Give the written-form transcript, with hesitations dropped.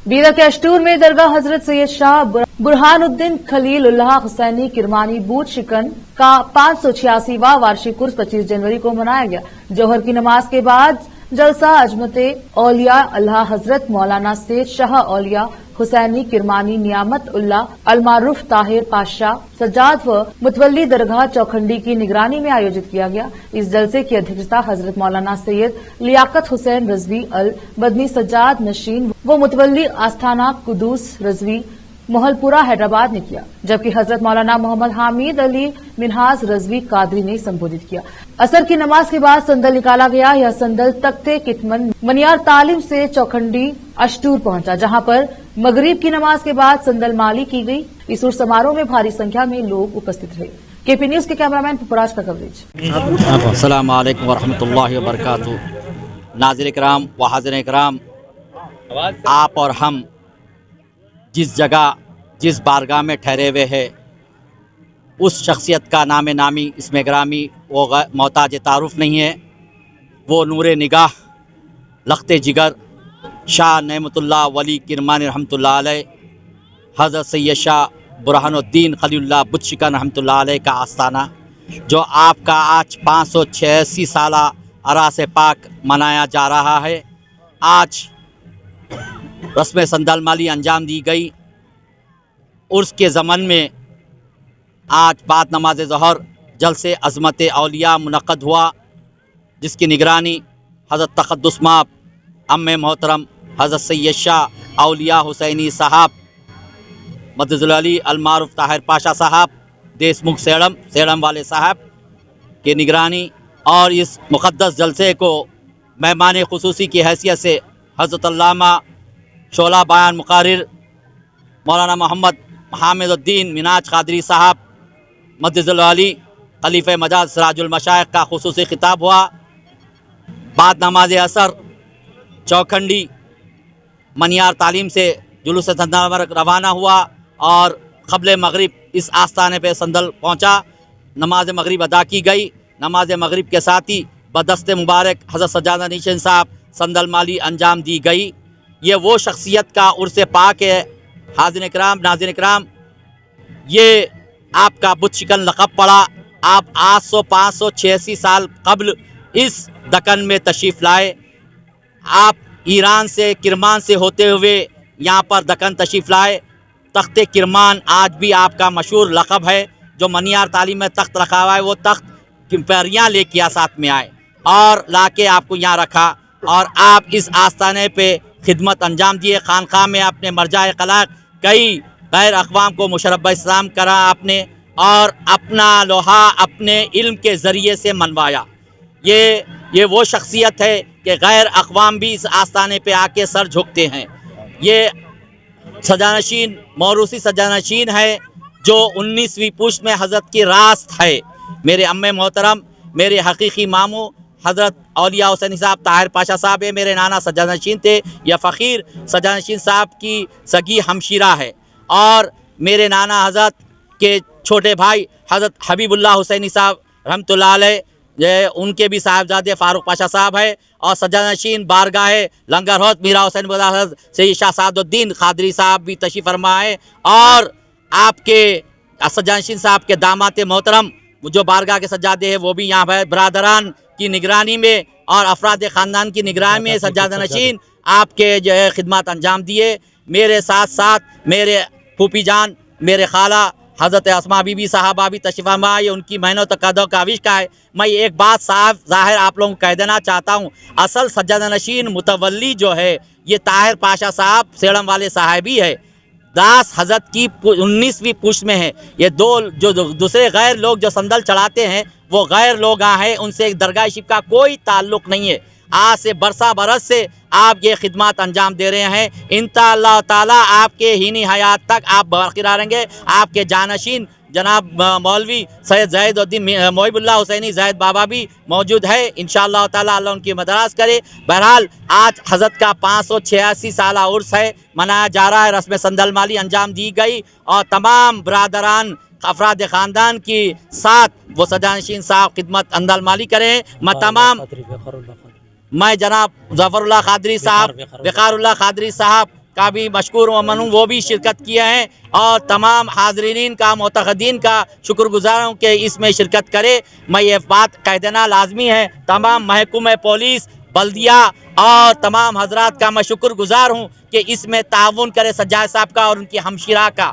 बीदर के अशटूर में दरगाह हजरत सैयद शाह बुरहानुद्दीन खलीलुल्लाह हुसैनी किरमानी बूट शिकन का 586वां वार्षिक उर्स 25 जनवरी को मनाया गया। जोहर की नमाज के बाद जलसा अजमते औलिया अल्लाह हजरत मौलाना सैयद शाह औलिया हुसैनी किरमानी नियामत उल्लाह अलमारूफ ताहिर पाशा सज्जाद व मुतवल्ली दरगाह चौखंडी की निगरानी में आयोजित किया गया। इस जलसे की अध्यक्षता हजरत मौलाना सैयद लियाकत हुसैन रजवी अल बदनी सज्जाद नशीन व मुतवल्ली आस्थाना कुदूस रजवी मोहलपुरा हैदराबाद ने किया, जबकि हजरत मौलाना मोहम्मद हामिद अली मिनहाज रजवी कादरी ने संबोधित किया। असर की नमाज के बाद संदल निकाला गया। यह संदल तख्ते कितमन मनियार तालीम से चौखंडी अशटूर पहुंचा, जहां पर मगरिब की नमाज के बाद संदल माली की गई। इस उर्स समारोह में भारी संख्या में लोग उपस्थित रहे। केपी न्यूज के कैमरामैन पुपराज का कवरेज। अस्सलाम वालेकुम वरहमतुल्लाहि वबरकातुहू। नाज़िर किराम व हाज़िरीन किराम, आप और हम जिस जगह जिस बारगाह में ठहरे हुए हैं, उस शख्सियत का नाम नामी इसमें ग्रामी वो मोहताज तारुफ नहीं है। वो नूर निगाह लख्ते जिगर शाह नेमतुल्लाह वली किरमानी रहमतुल्लाह अलैह हज़रत सैयद शाह बुरहानुद्दीन खलीलुल्लाह बुत शिकन रहमतुल्लाह अलैह का आस्थाना, जो आपका आज 586 साला अरास पाक मनाया जा रहा है। आज रस्म संदल माली अंजाम दी गई। उर्स के ज़मन में आज बाद नमाज ज़हर जलसे अज़मत औलिया मुनक़द हुआ, जिसकी निगरानी हज़रत तक़द्दुस माब अम्मे मोहतरम हज़रत सैयद शाह औलिया हुसैनी साहब मददुल अली अलमारूफ ताहिर पाशा साहब देशमुख सेड़म वाले साहब की निगरानी। और इस मुक़द्दस जलसे को मेहमान ख़ुसूसी की हैसियत से हज़रत अल्लामा शोला बयान मुक़र्रिर मौलाना मोहम्मद हामिदुद्दीन मिनाज कादरी साहब मददुल अली खलीफ़े मजाज सिराजुल मशाइख का ख़ुसूसी खिताब हुआ। बाद नमाज असर चौखंडी मनियार तालीम से जुलूस संदल रवाना हुआ और क़ब्ल मगरिब इस आस्थाने पे संदल पहुँचा। नमाज मगरिब अदा की गई। नमाज मगरिब के साथ ही बदस्ते मुबारक हज़रत सज्जादा नशीन साहब संदल माली अंजाम दी गई। ये वो शख्सियत का उर्स पाक है। हाज़िरीन किराम, नाज़िरीन किराम, ये आपका बुत शिकन लक़ब पड़ा। आप आज 586 साल कबल इस दक्कन में तशरीफ़ लाए। आप ईरान से किरमान से होते हुए यहाँ पर दक्कन तशरीफ़ लाए। तख्ते किरमान आज भी आपका मशहूर लक़ब है। जो मनियार तालीम में तख्त रखा हुआ है, वो तख्त किम्पेरियाँ लेके साथ में आए और लाके आपको यहाँ रखा, और आप इस आस्थाने पे खिदमत अंजाम दिए। खानखा में अपने मरजाए खलाक कई गैर अक़वाम को मुशर्रफ इस्लाम करा आपने, और अपना लोहा अपने इल्म के ज़रिए से मनवाया। ये वो शख्सियत है कि गैर अक़वाम भी इस आस्थाने पे आके सर झुकते हैं। ये सजानशीन मौरूसी सजानशीन है जो 19वीं पुश्त में हज़रत की रास्त है। मेरे अम्मे मोहतरम, मेरे हकीकी मामू हज़रत औलिया हुसैनी साहब ताहिर पाशा साहब है। मेरे नाना सजानशीन थे। यह फ़कीर सजानशीन साहब की सगी हमशीरा है। और मेरे नाना हज़रत के छोटे भाई हज़रत हबीबुल्लाह हुसैनी साहब रहमतुल्लाह अलैह, उनके भी साहबजादे फ़ारूक पाशा साहब है। और सजानशीन बारगाह लंगर हौत मीरा हुसैन हज़रत सैयद शाह सादुद्दीन कादरी साहब भी तशरीफ़ फरमा है। और आपके सजानशीन साहब के दामाद मोहतरम जो बारगाह के सज्जादे हैं, वो भी यहाँ पर बरादरान की निगरानी में और अफराद ख़ानदान की निगरानी में सज्जादा नशीन आपके जो है खिदमत अंजाम दिए। मेरे साथ साथ मेरे फूफी जान, मेरे खाला हज़रत अस्मा बीबी साहबा भी तशरीफ़ फरमा है। उनकी मेहनत कदर काविश का है। मैं एक बात साफ ज़ाहिर आप लोगों को कह देना चाहता हूँ, असल सज्जादा नशीन मुतवल्ली जो है ये ताहिर पाशा साहब सेड़म वाले साहबी है। दास हज़रत की 19वीं पुश्त में है। ये दो जो दूसरे गैर लोग जो संदल चढ़ाते हैं, वो गैर लोग हैं, उनसे दरगाह शिफ का कोई ताल्लुक़ नहीं है। आज से बरसा बरस से आप ये खिदमत अंजाम दे रहे हैं। इंशाअल्लाह ताला आपके हीनी हयात तक आप बरकरार रहेंगे। आपके जानशीन जनाब मौलवी सैयद ज़ैदुद्दीन मोहिबुल्लाह हुसैनी ज़ैद बाबा भी मौजूद है। इंशाअल्लाह ताला अल्लाह उनकी मदरास करे। बहरहाल आज हज़रत का 586 साला उर्स है, मनाया जा रहा है। रस्म संदल माली अंजाम दी गई और तमाम बरादरान अफराद ख़ानदान की साथ वो सजानशीन साहब खिदमत अंदल माली करें। मैं जनाब ज़फ़रुल्लाह कादरी साहब, वक़ारुल्लाह कादरी साहब کا بھی مشکور و ممنون وہ بھی شرکت کیے ہیں، اور تمام حاضرین کا معتقدین کا شکر گزار ہوں کہ اس میں شرکت کرے۔ میں یہ بات کہہ دینا لازمی ہے، تمام محکمہ پولیس، بلدیہ اور تمام حضرات کا میں شکر گزار ہوں کہ اس میں تعاون کرے سجاد صاحب کا اور ان کی ہمشیرہ کا۔